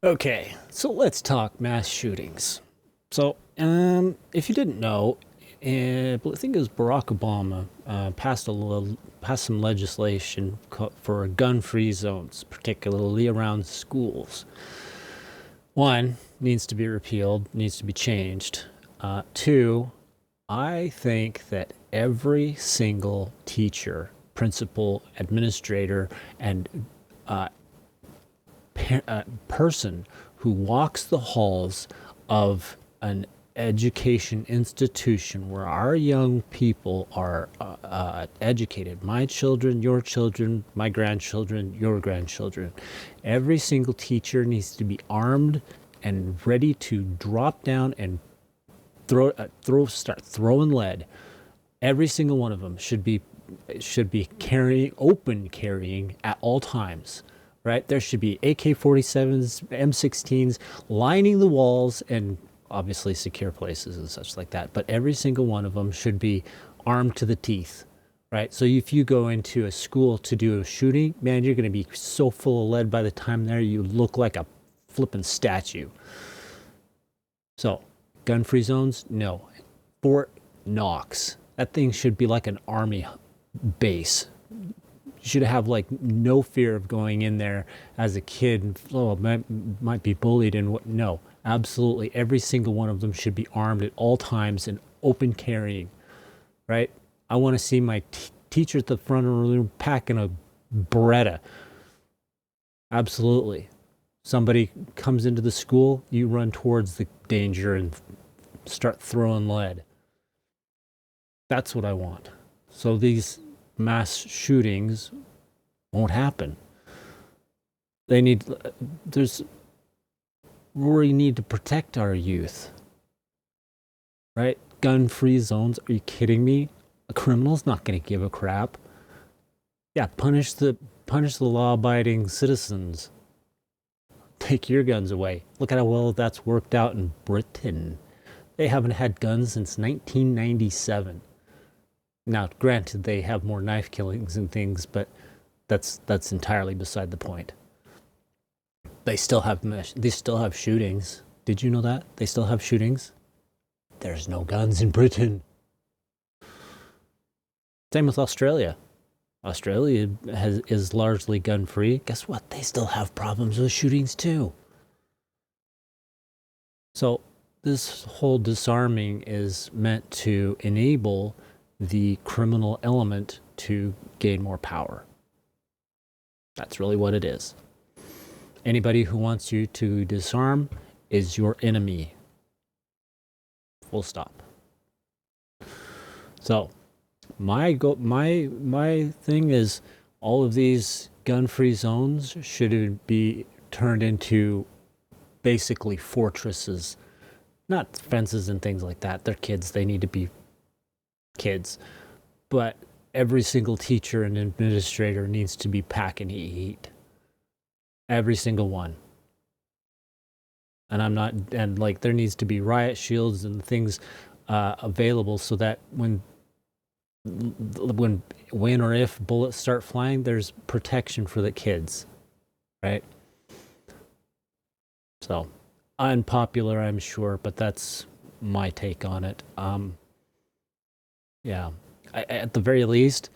Okay, so let's talk mass shootings. So, if you didn't know, I think it was Barack Obama passed some legislation for gun-free zones, particularly around schools. One needs to be repealed, needs to be changed. Two, I think that every single teacher, principal, administrator, and uh, person who walks the halls of an education institution where our young people are educated, my children, my grandchildren, your grandchildren, every single teacher needs to be armed and ready to drop down and start throwing lead. Every single one of them should be carrying at all times, right? There should be AK-47s, M16s lining the walls and obviously secure places and such like that. But every single one of them should be armed to the teeth, right? So if you go into a school to do a shooting, man, you're going to be so full of lead by the time there you look like a flippin' statue. So, gun-free zones? No. Fort Knox. That thing should be like an army base. You should have like no fear of going in there as a kid and might be bullied and what. No, absolutely every single one of them should be armed at all times and open carrying, right? I want to see my teacher at the front of the room packing a Beretta. Absolutely. Somebody comes into the school, you run towards the danger and start throwing lead. That's what I want. So these mass shootings won't happen. We need to protect our youth, right? Gun-free zones. Are you kidding me? A criminal's not going to give a crap. Yeah, punish the law-abiding citizens. Take your guns away. Look at how well that's worked out in Britain. They haven't had guns since 1997. Now, granted, they have more knife killings and things, but that's entirely beside the point. They still have shootings. Did you know that? They still have shootings. There's no guns in Britain. Same with Australia. Australia is largely gun-free. Guess what? They still have problems with shootings too. So this whole disarming is meant to enable the criminal element to gain more power. That's really what it is. Anybody who wants you to disarm is your enemy. Full stop. So my thing is all of these gun-free zones should be turned into basically fortresses, not fences and things like that. They're kids. They need to be kids. But every single teacher and administrator needs to be packing heat. Every single one. And like there needs to be riot shields and things available so that when or if bullets start flying, there's protection for the kids, right? So, unpopular, I'm sure, but that's my take on it. Yeah, at the very least,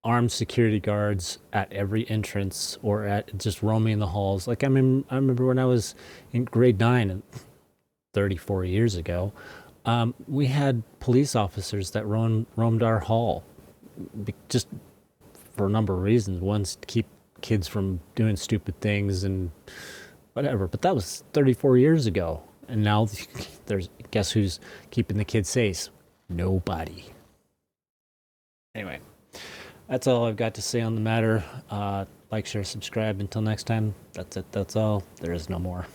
armed security guards at every entrance or at just roaming the halls. Like I remember when I was in grade 9, 34 years ago, we had police officers that roamed our hall, just for a number of reasons. One's to keep kids from doing stupid things and whatever. But that was 34 years ago, and now guess who's keeping the kids safe? Nobody. Anyway, that's all I've got to say on the matter. Like, share, subscribe. Until next time, that's it. That's all. There is no more.